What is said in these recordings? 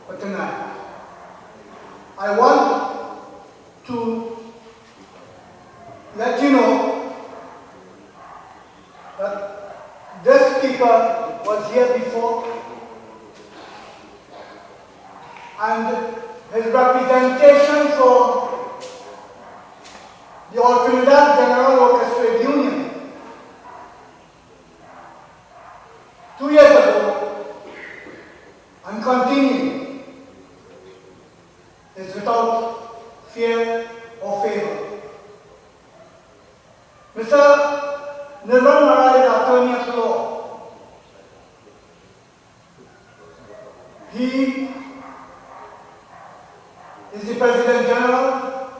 for tonight. I want to let you know that this speaker was here before, and his representation for the All Trinidad General Workers Trade Union 2 years ago and continuing is without fear or favor. Mr. Nirvan Maharaj is attorney at law. He is the President General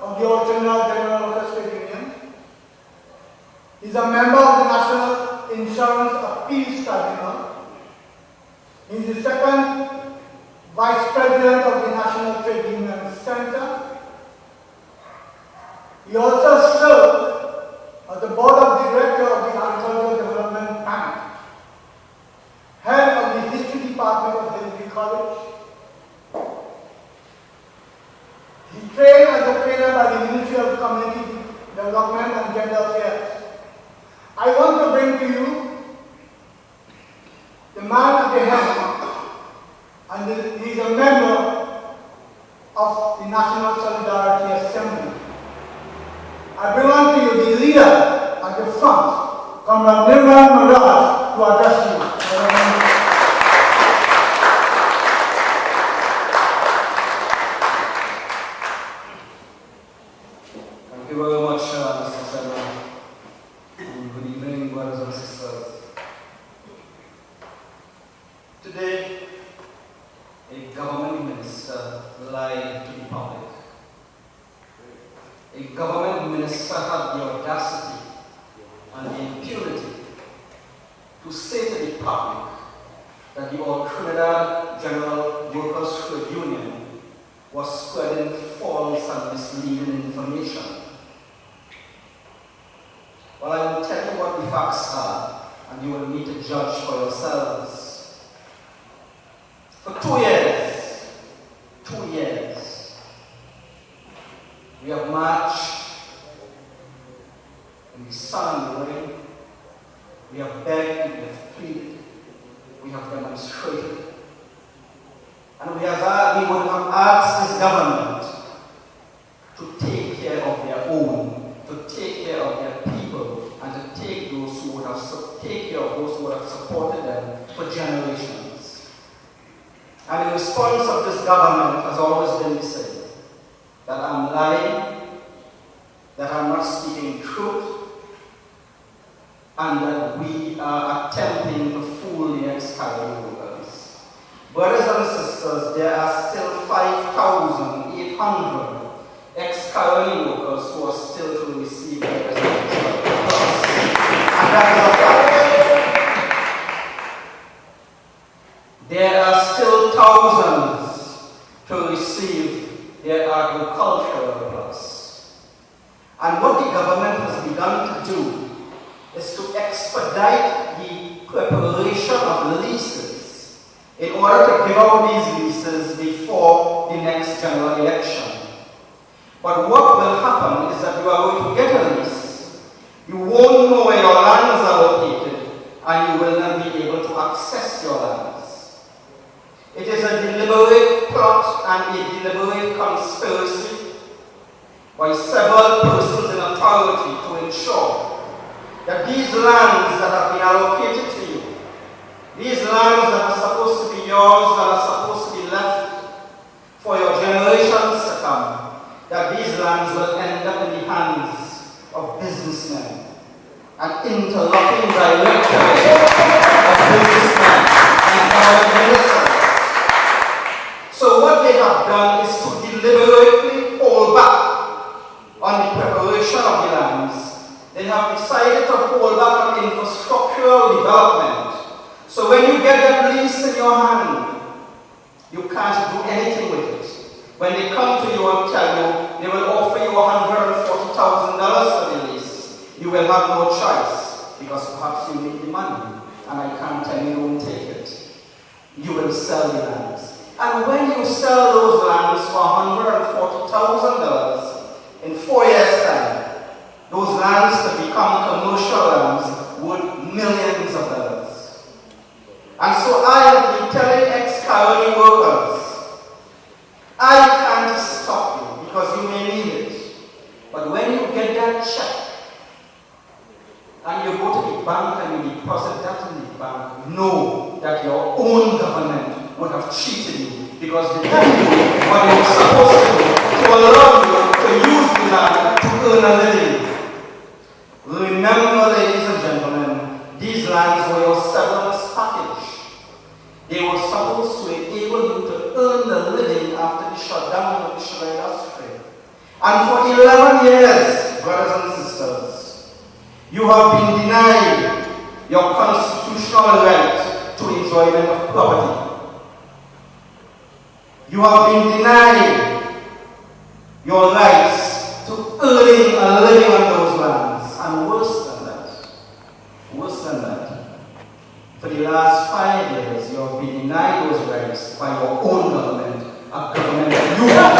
of the All Trinidad General Workers Trade Union. He is a member of the National Insurance Appeals Tribunal. He is the second Vice President of the National Trade Union Center. He also served as the Board of Directors of the Agricultural Development Bank, head of the History Department of Hillsview College. He trained as a trainer by the Ministry of Community Development and Gender Affairs. I want to bring to you the man at the head, and he is a member of the National Solidarity Assembly. I bring on to you the leader at the front, Comrade Nirvan Maharaj, to address you. Thank you very much, Mr. Chairman. Good evening, brothers and sisters. Today, a government minister lied to the public. A government minister had the audacity and the impunity to say to the public that the All Trinidad General Workers Trade Union was spreading false and misleading information. Well, I will tell you what the facts are, and you will need to judge for yourselves. For 2 years, we have marched in the sun and the rain. We have begged, we have pleaded, we have demonstrated. And we would have asked this government to take care of their own, to take care of their people, and to take those who would have take care of those who would have supported them for generations. And the response of this government has always been the same: that I'm lying, that I'm not speaking truth, and that we are attempting to fool the ex-colony workers. Brothers and sisters, there are still 5,800 ex-colony workers who are still to receive their residential plus. And that is a fact. There are still thousands to receive their agricultural plus. And what the government has begun to do is to expedite the preparation of leases in order to give out these leases before the next general election. But what will happen is that you are going to get a lease, you won't know where your lands are located, and you will not be able to access your lands. It is a deliberate plot and a deliberate conspiracy by several persons in authority to ensure that these lands that have been allocated to you, these lands that are supposed to be yours, that are supposed to be left for your generations to come, that these lands will end up in the hands of businessmen and interlocking directory of businessmen and government ministers. So what they have done is to deliberately hold back on the preparation of the lands. They have decided to hold back on infrastructural development. So when you get that lease in your hand, you can't do anything with it. When they come to you and tell you they will offer you $140,000 for the lease, you will have no choice, because perhaps you need the money, and I can't tell you don't take it. You will sell the lands. And when you sell those lands for $140,000 in 4 years' time, those lands could become commercial lands worth millions of dollars. And so I have been telling ex-colony workers, I can't stop you because you may need it. But when you get that check, and you go to the bank and you deposit that in the bank, know that your own government would have cheated you because they didn't do what they were supposed to do to allow you to use the land to earn a living. Remember, ladies and gentlemen, these lands were your severance package. They were supposed to enable you to earn a living after the shutdown of the sugar industry. And for 11 years, brothers and sisters, you have been denied your constitutional right to enjoyment of property. You have been denied your rights to earning a living on those lands. And worse than that, for the last 5 years, you have been denied those rights by your own government, a government that you have.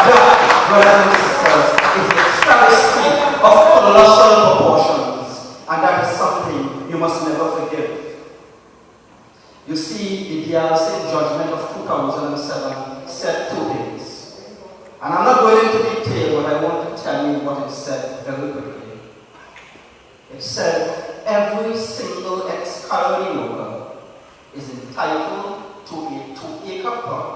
That, brothers and sisters, is a travesty of colossal proportions, and that is something you must never forgive. You see, the DRC judgment of 2007 said 2 things. And I'm not going into detail, but I want to tell you what it said very quickly. It said every single ex-colony worker is entitled to a 2-acre plot,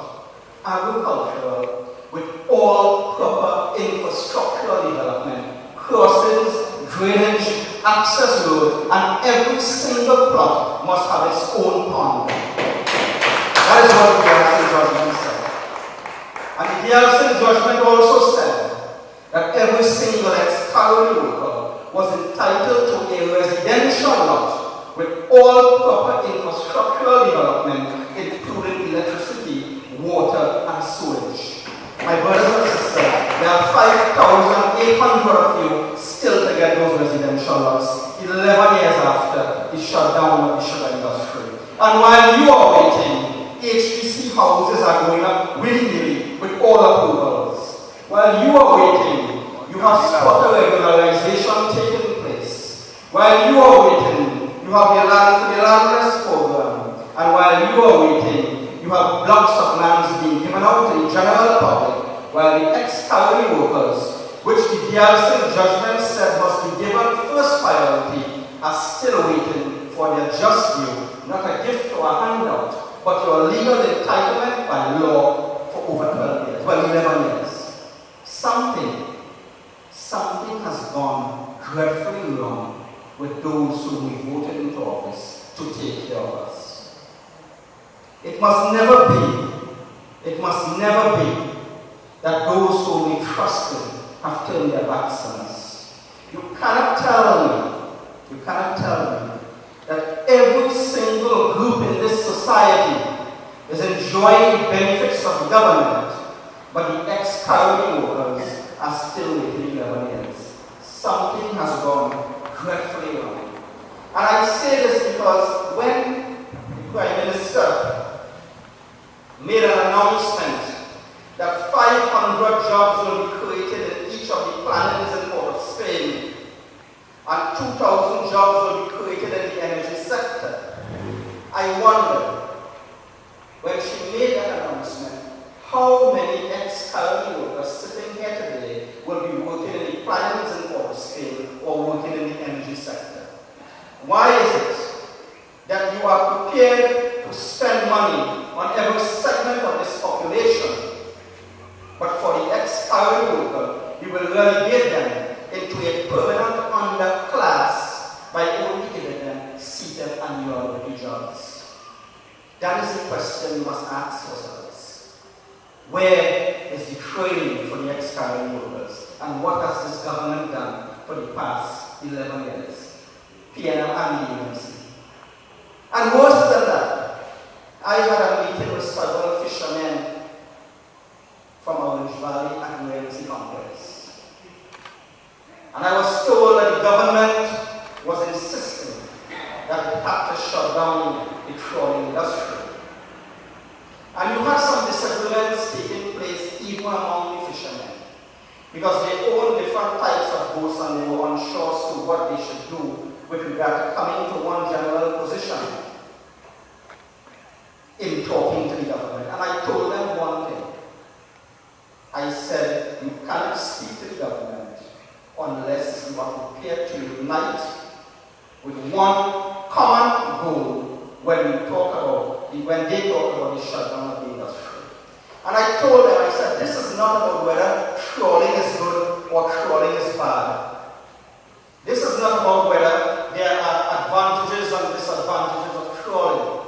agricultural, with all proper infrastructural development, crossings, drainage, access road, and every single plot must have its own pond. That is what the DRC judgment said. And the DRC judgment also said that every single ex-colony worker was entitled to a residential lot with all proper infrastructural development, including electricity, water, and sewage. My brothers and sisters, there are 5,800 of you still to get those residential lots 11 years after the shutdown of the sugar industry. And while you are waiting, HPC houses are going up willy-nilly with all approvals. While you are waiting, you have squatter regularization taking place. While you are waiting, you have the land for the landless program. And while you are waiting, you have blocks of lands being given out to the general public, while the ex-colony workers, which the DRC judgment said must be given first priority, are still waiting for their just due, not a gift or a handout, but your legal entitlement by law for over 12 years, well, 11 years. Something has gone dreadfully wrong with those whom we voted into office to take care of us. It must never be that those whom we trusted have turned their backs on us. You cannot tell me that every single group in this society is enjoying the benefits of the government, but the ex-colony workers are still waiting 11 years. Something has gone dreadfully wrong. And I say this because when the Prime Minister made an announcement that 500 jobs will be created in each of the plannings in Port of Spain, and 2,000 jobs will be created in the energy sector, I wonder, when she made that announcement, how many ex-colony workers sitting here today will be working in the plannings in Port of Spain or working in the energy sector? Why is it that you are prepared to spend money on every segment of this population, but for the ex-colony worker, you will relegate them into a permanent underclass by only giving them seated annual jobs? That is the question you must ask yourselves. Where is the training for the ex-colony workers? And what has this government done for the past 11 years? PNM and the UNC. And worse than that, I had a meeting with several fishermen from Orange Valley and UNC Complex. And I was told that the government was insisting that it had to shut down the trawling industry. And you had because they own different types of boats and they were unsure as to what they should do with regard to coming to one general position in talking to the government. And I told them one thing. I said, you cannot speak to the government unless you are prepared to unite with one common goal when they talk about the shutdown of the industry. And I told them, I said, this is not about whether trawling is good or trawling is bad. This is not about whether there are advantages and disadvantages of trawling.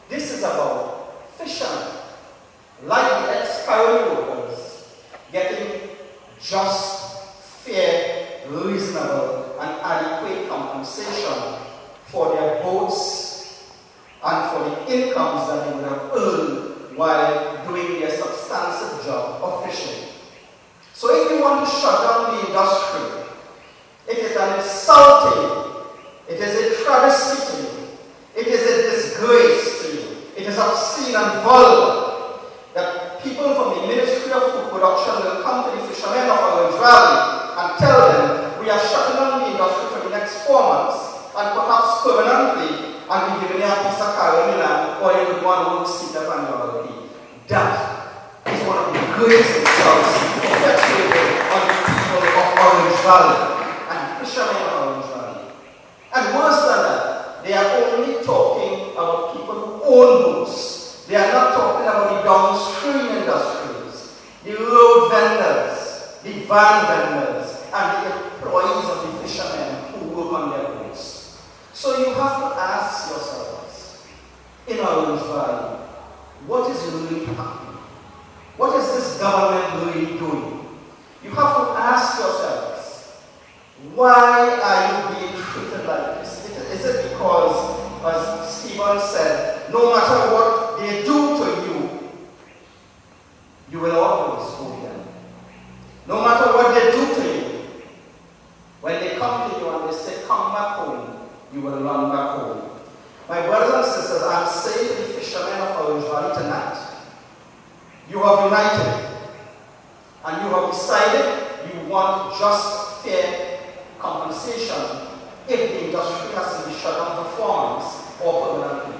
This is about fishermen, like the ex-colony workers, getting just, fair, reasonable, and adequate compensation for their boats and for the incomes that they would have earned while doing their substantive job of fishing. So if you want to shut down the industry, it is an insulting, it is a travesty to you, it is a disgrace to you, it is obscene and vulgar that people from the Ministry of Food Production will come to the fishermen of Orange Valley and tell them we are shutting down the industry for the next 4 months and perhaps permanently, and we giving you a piece of caramel or you could want to see the annually. That is one of the greatest insults perpetrated on the people of Orange Valley and fishermen of Orange Valley. And worse than that, they are only talking about people who own boats. They are not talking about the downstream industries, the road vendors, the van vendors, and the employees of the fishermen who work on their boats. So you have to ask yourselves, in Orange Valley, what is really happening? What is this government really doing? You have to ask yourselves, why are you being treated like this? Is it because, as Stephen said, no matter what they do to you, you will always hold them? No matter what they do to you, when they come to you and they say, come back home, you will run back home. My brothers and sisters, I'm saying to the fishermen of Orange Valley tonight, you have united and you have decided you want just, fair compensation if the industry has to be shut down for 4 months or permanently.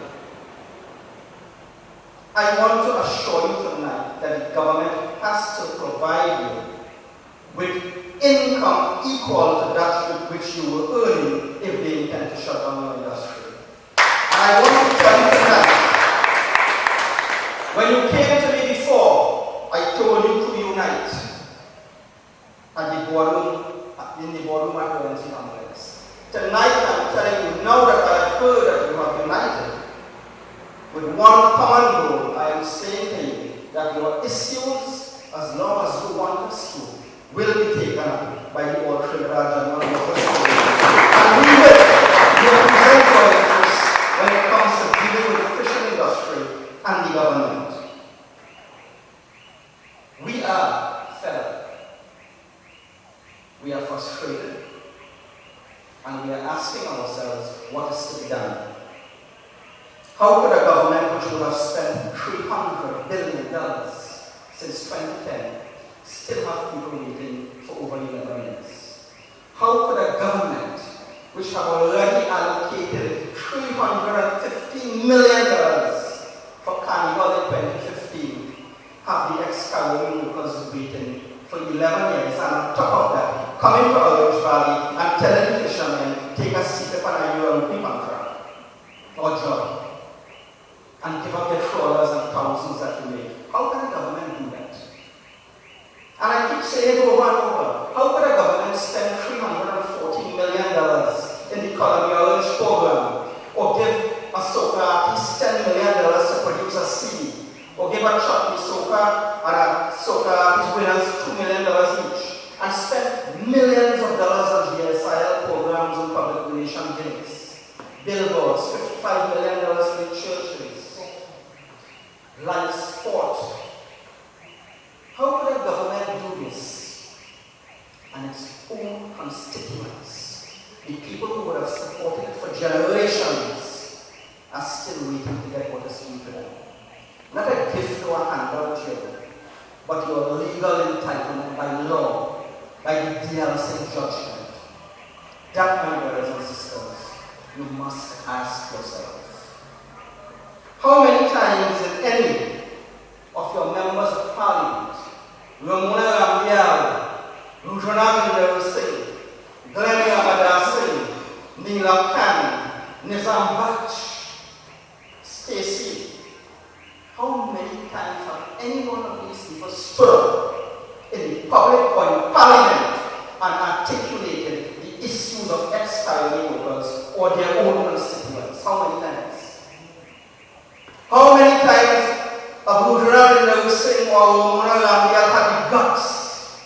I want to assure you tonight that the government has to provide you with income equal to that with which you were earning if they intend to shut down your industry. And I want to tell you tonight, when you came to me before, I told you to unite at the boardroom, in the boardroom at the NSA complex. Tonight I'm telling you, now that I have heard that you have united with one common goal, I am saying to you that your issues, as long as you want us to, will be taken up by the All Tribal General Workers. And we will represent our interests when it comes to dealing with the fishing industry and the government. We are fed up. We are frustrated. And we are asking ourselves what is to be done. How could a government which would have spent $300 billion since 2010 still have people waiting for over 11 years? How could a government which have already allocated $350 million for Carnival in 2015 have the ex-colony workers waiting for 11 years, and on top of that, coming to Orange Valley and telling the fishermen, take a seat upon a UMP contract or job and give up their trawlers and thousands that you make? How can a government do that? And I keep saying it over and over, how could a government spend $340 million in the Colony Orange program, or give a soca artist $10 million to produce a CD, or give a chutney soca and a soca artist winners $2 million each, and spend millions of dollars on GSIL programs and public relation gigs, billboards, $55 million for churches, live sport. How could a government do this? And its own constituents, the people who would have supported it for generations, are still waiting to get what is due to them. Not a gift or a handout to you, but your legal entitlement by law by the DLC judgment. That, my brothers and sisters, you must ask yourself. How many times did any of your members of parliament, Ramona Rambial, Rujanagin Singh, Glenn Yamada Singh, Neela Khan, Nizam Bach, Stacey, how many times have any one of these people stood up in the public or in parliament and articulated the issues of ex-colony workers or their own constituents? How many times? How many times Abu Hurairah Singh or Mona Lambial had the guts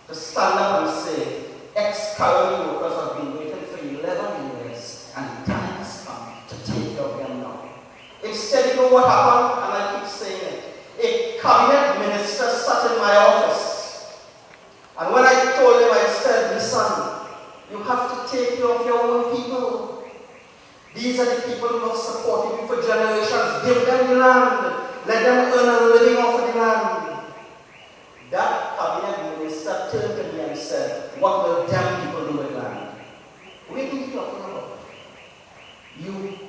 to stand up and say, ex-colony workers have been waiting for 11 years and the time has come to take care of them now? Instead, you know what happened? And I keep saying it. A cabinet minister sat in my office. And when I told him, I said, listen, you have to take care of your own people. These are the people who have supported you for generations. Give them the land. Let them earn a living off of the land. That cabinet minister turned to me and said, what will them people do with land? What are you talking about? You.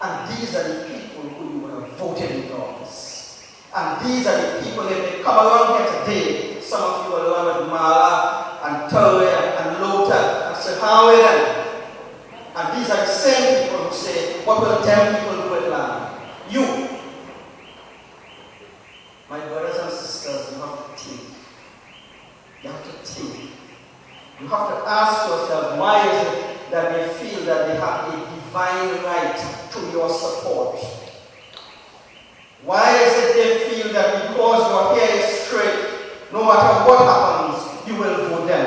And these are the people who you would have voted into office. And these are the people, if they come around here today, some of you will learn with Mara and Turway and Lota and Sahaway. And these are the same people who say, what will them people do with land? You. My brothers and sisters, you have to think. You have to think. You have to ask yourself, why is it that they feel that they have a divine right to your support? Why is it they feel that because your hair is straight, no matter what happens, you will vote them?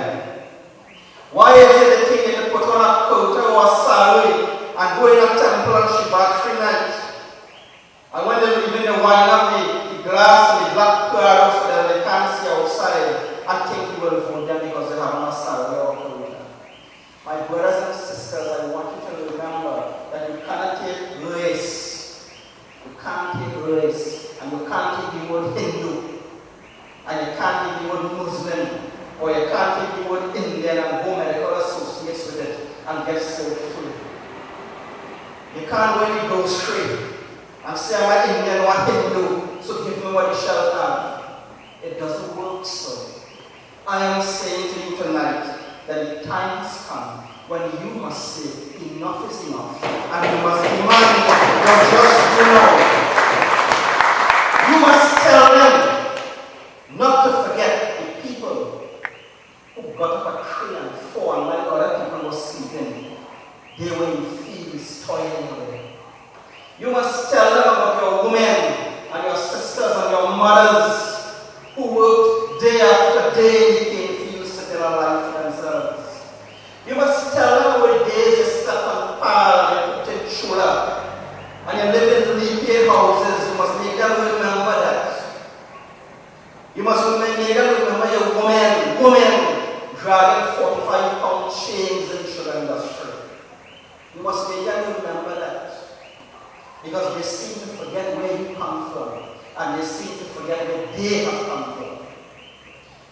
Why is it they think they can put on a coat or a sari and go in a temple on Shivatri night? And when they even they wind up the glass and the black clouds so that they can't see outside, I think you will vote them because they have no sari or coat. My brothers and sisters, I want you to remember that you cannot take race. You can't take race. And you can't take the word Hindu. And you can't take the word Muslim. Or you can't take the word Indian and go medical associates with it and get served free. You can't really go straight and say I'm an Indian or Hindu, so give me what you shall have. It doesn't work so. I am saying to you tonight that the time has come when you must say enough is enough, and you must demand your just renown. You must tell them not to forget the people who got up at 3 and 4 and while other people were sleeping, they were in fields toiling away. You must tell them about your women and your sisters and your mothers who worked day after day in fields to build a life for themselves. You must tell them about the days you slept on pile and you put in chula and you live in leafy houses. You must make them remember that. You must make them remember your women dragging 45-pound chains in the sugar industry. You must make them remember that. Because they seem to forget where you come from and they seem to forget where they have come from.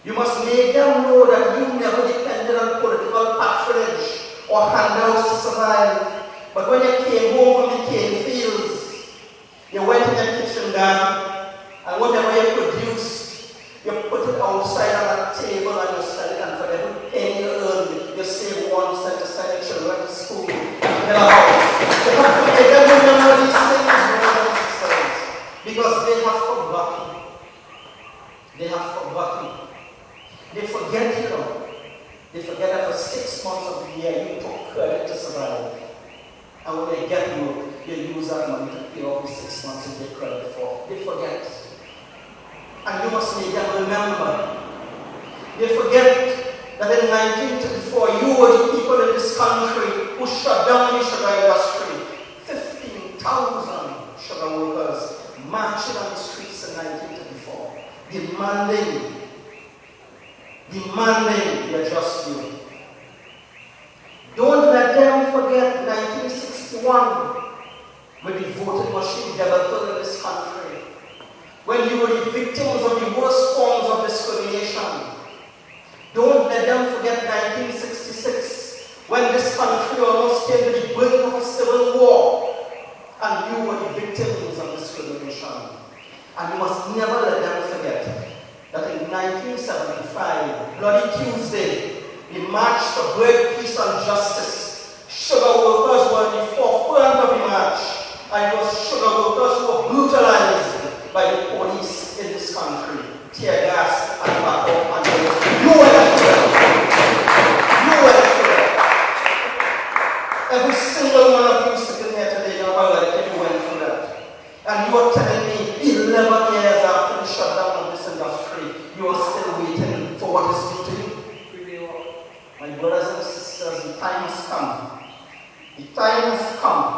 You must make them know that you never depended on political patronage or handouts to survive. But when you came home from the cane fields, you went in your kitchen garden, and whatever you produced, you put it outside on a table and you sell it, and for every penny you earn, you save 1 cent to send your children to school and build a house. You have to make them remember these things, because they have forgotten. They have forgotten. They forget, you know. They forget that for 6 months of the year you took credit to survive. And when they get work, you use that money to pay off the 6 months you take credit for. They forget. And you must make them remember. They forget that in 1934 you were the people in this country who shut down the sugar industry. 15,000 sugar workers marching on the streets in 1934, demanding their just due. Don't let them forget 1961, when the voting machine developed in this country, when you were the victims of the worst forms of discrimination. Don't And you must never let them forget that in 1975, Bloody Tuesday, the March for Great Peace and Justice, sugar workers were in the forefront of the march, and it was sugar workers who were brutalized by the police in this country. Tear gas and back up and bullets. You were the shooter. You were the shooter. Every single one of you sitting here today, you're relative who went through that. And you are telling me 11 years after the shutdown of this industry, you are still waiting for what is due to you. My brothers and sisters, the time has come. The time has come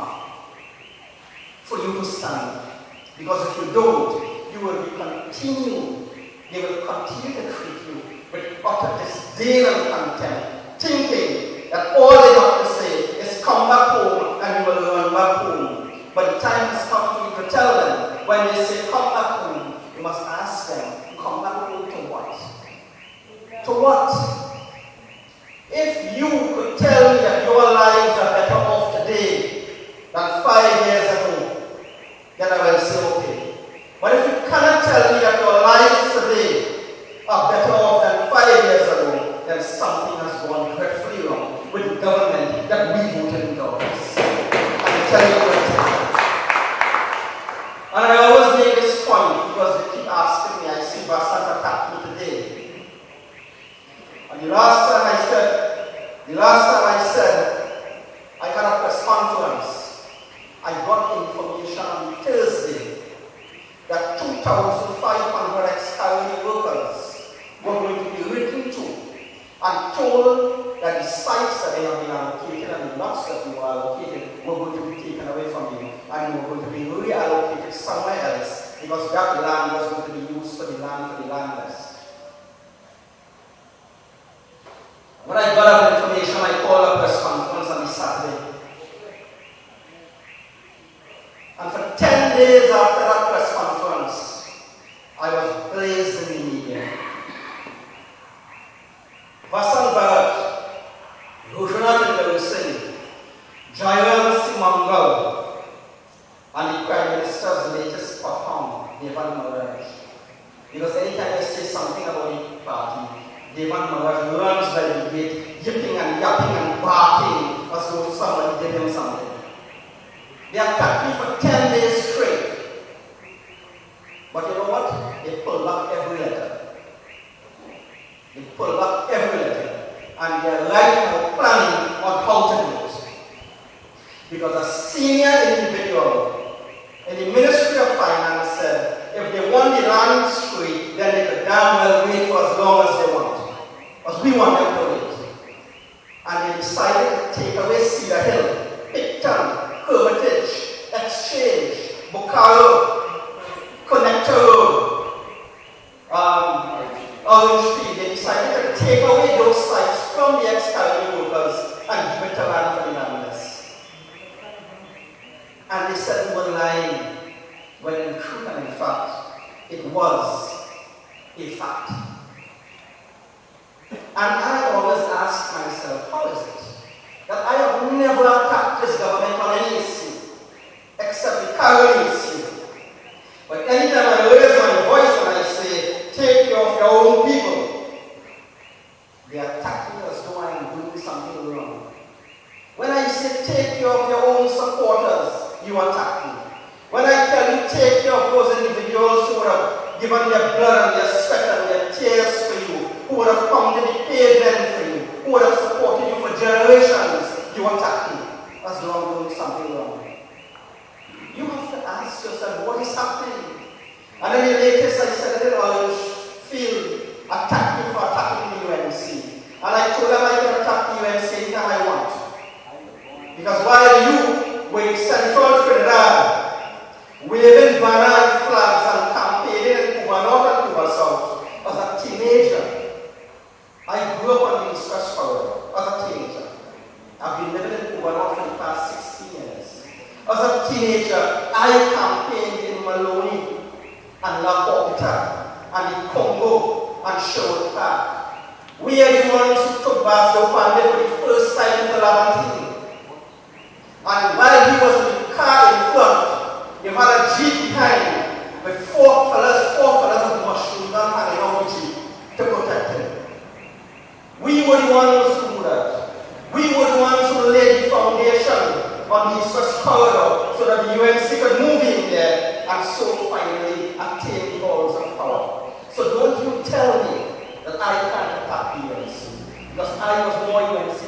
for you to stand. Because if you don't, you will continue. They will continue to treat you with utter disdain and contempt, thinking that all they have to say is come back home and you will run back home. But the time has come for you to tell them, when they say come back home, you must ask them, come back home to what? To what? If you could tell me that your lives are better off today than 5 years ago, then I will say okay. But if you cannot tell me that your lives today are better off than 5 years ago, then something has gone dreadfully wrong with the government that we voted in office. I tell you what. And I always make this point because they keep asking me, I see Basant attack me today. And the last time I said, I had a press conference. I got information on Thursday that 2,500 ex-colony workers were going to be written to and told that the sites that they have been allocated and the lots that you were allocated were going to be taken away from you and you were going to be reallocated somewhere else because that land was going to be used for the landless. When I got that information, I called a press conference on the Saturday. And for 10 days after that press conference, I was blazed in the media. Vasant Bharat, Roshanat Singh, Jairam Simangal, and the Prime Minister's latest perform, Nirvan Maharaj. Because anytime I say something about the party, Nirvan Maharaj runs by the gate, yipping and yapping and barking as though somebody did him something. They attacked me for 10 days straight. But you know what? They pulled back every letter. They pulled back every letter. And they are right now planning on how to do it. Because a senior individual in the Ministry of Finance said, if they want the land straight, then they could damn well wait for as long as they want. Because we want them to wait. And they decided to take away Cedar Hill, Picton, Hermitage, Exchange, Bocaro, Connector Road, Orange Field. They decided to take away those sites from the ex-colony workers and give it to land for the landless. And they said we were lying, when in truth and in fact, it was a fact. And I always ask myself, how is it that I have never attacked this government on any issue, except the current issue. But anytime I raise my voice and I say, take care of your own people, they attack me as though I am doing something wrong. When I say, take care of your own supporters, you attack me. When I tell you, take care of those individuals who would have given their blood and their sweat and their tears for you, who would have come to the pavement for you, who would have supported you for generations, you attack me as though I'm doing something wrong. You have to ask yourself, what is happening? And then in the latest, I said that Orange Field attacked me for attacking the UNC. And I told them I can attack the UNC anytime I want. Because while you were in Central Trinidad, waving banner and flags and campaigning in Cuba North and Cuba South, as a teenager, I grew up on the Express Corridor as a teenager. I've been living in Cuba North for the past 16 years. As a teenager, I campaigned in Maloney and La Porta and the Congo and Sherwood Park. We are the ones who took Basel Pandey for the first time in the Levantine. And while he was in the car in front, you had a jeep behind with 4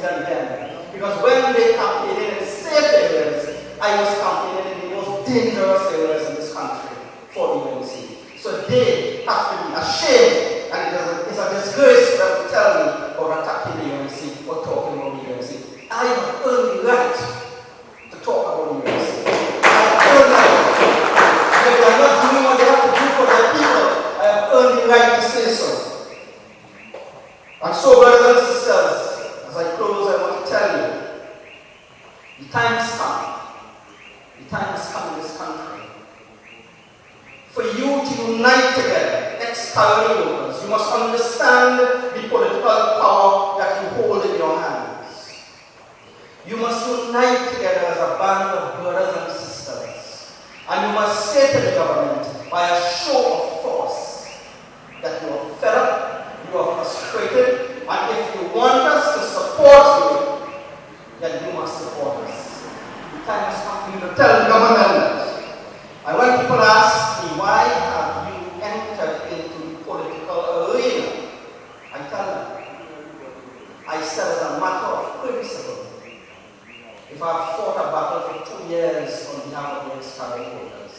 than them. Because when they campaigned in safe areas, I was campaigning in the most dangerous areas in this country for the UNC. So they have to be ashamed, and it's a disgrace for them to tell me about attacking the UNC or talking about the UNC. I have earned the right to talk about the UNC. I have earned the right. If they are not doing what they have to do for their people, I have earned the right to say so. And so, brothers and sisters, as I close, I want to tell you, the time has come. The time has come in this country for you to unite together, ex-colony workers. You must understand the political power that you hold in your hands. You must unite together as a band of brothers and sisters. And you must say to the government by a show of force that you are fed up, you are frustrated, and if you want us to support you, then you must support us. The time has come for you to tell the government that. And when people ask me, why have you entered into the political arena? I tell them, I said as a matter of principle, if I've fought a battle for 2 years on behalf of the ex-colony workers,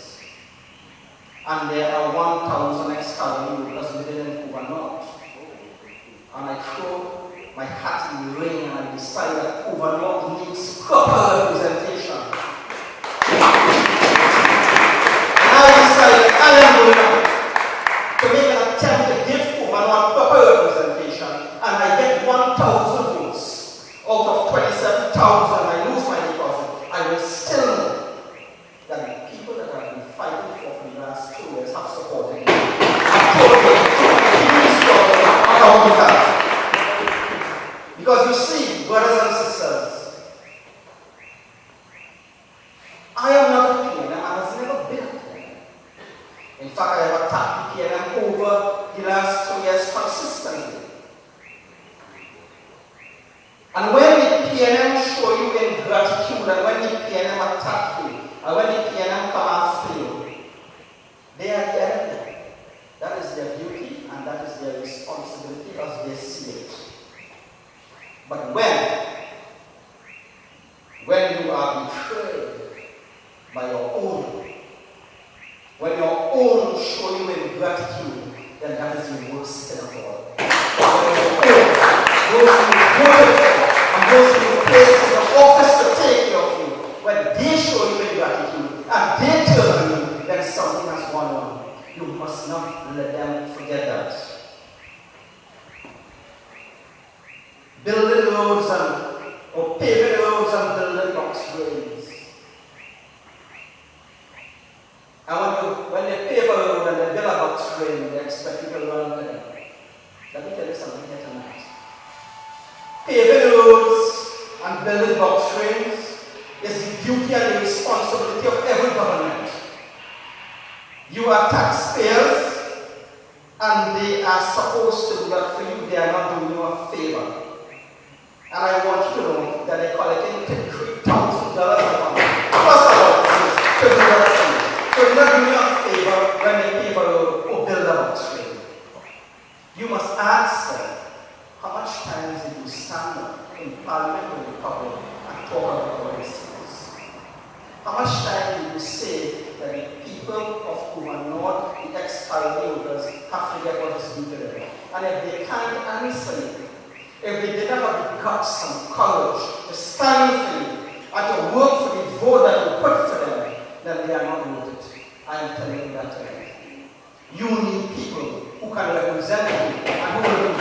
and there are 1,000 ex-colony workers living in Cuba North, and I throw my hat in the ring and I decide that Cuba North needs proper representation, I decided I am going to make an attempt to give Cuba North proper representation, and I get 1,000 votes out of 27,000. I lose my deposit. I will still know that the people that have been fighting for the last 2 years have supported me. I've told them to continue struggling on our behalf. Because you see, brothers and sisters, I am not a PNM, and has never been a PNM. In fact, I have attacked the PNM over the last 2 years consistently. And when the PNM show you ingratitude, and when the PNM attack you, and when the PNM come after you, they are the enemy. That is their duty, and that is their responsibility as they see it. But when you are betrayed by your own, when your own show you ingratitude, then that is the worst sin of all. Those who voted for and those who placed in the office to take care of you, when they show you ingratitude and they turn on you, then something has gone on. You must not let them forget that. Building roads or paving roads and building box drains. And when they pave a road and they build a box drain, they expect you to run with them. Let me tell you something here tonight. Paving roads and building box drains is the duty and the responsibility of every government. You are taxpayers, and they are supposed to do that for you. They are not doing you a favor. And I want you to know that they're collecting $3,000 a month, plus allowances, to do that for you. So they're not doing you a favor when they pay for a road or build a box drain. You must ask them, how much time did you stand up in Parliament or the public and talk about all these things? How much time did you say that the people of Cuba North, the ex-colony workers, have to get what is due to them? And if they can't answer you, if they didn't have the guts and courage to stand for you and to work for the vote that you put for them, then they are not worth it. I am telling you that tonight. You need people who can represent you and who will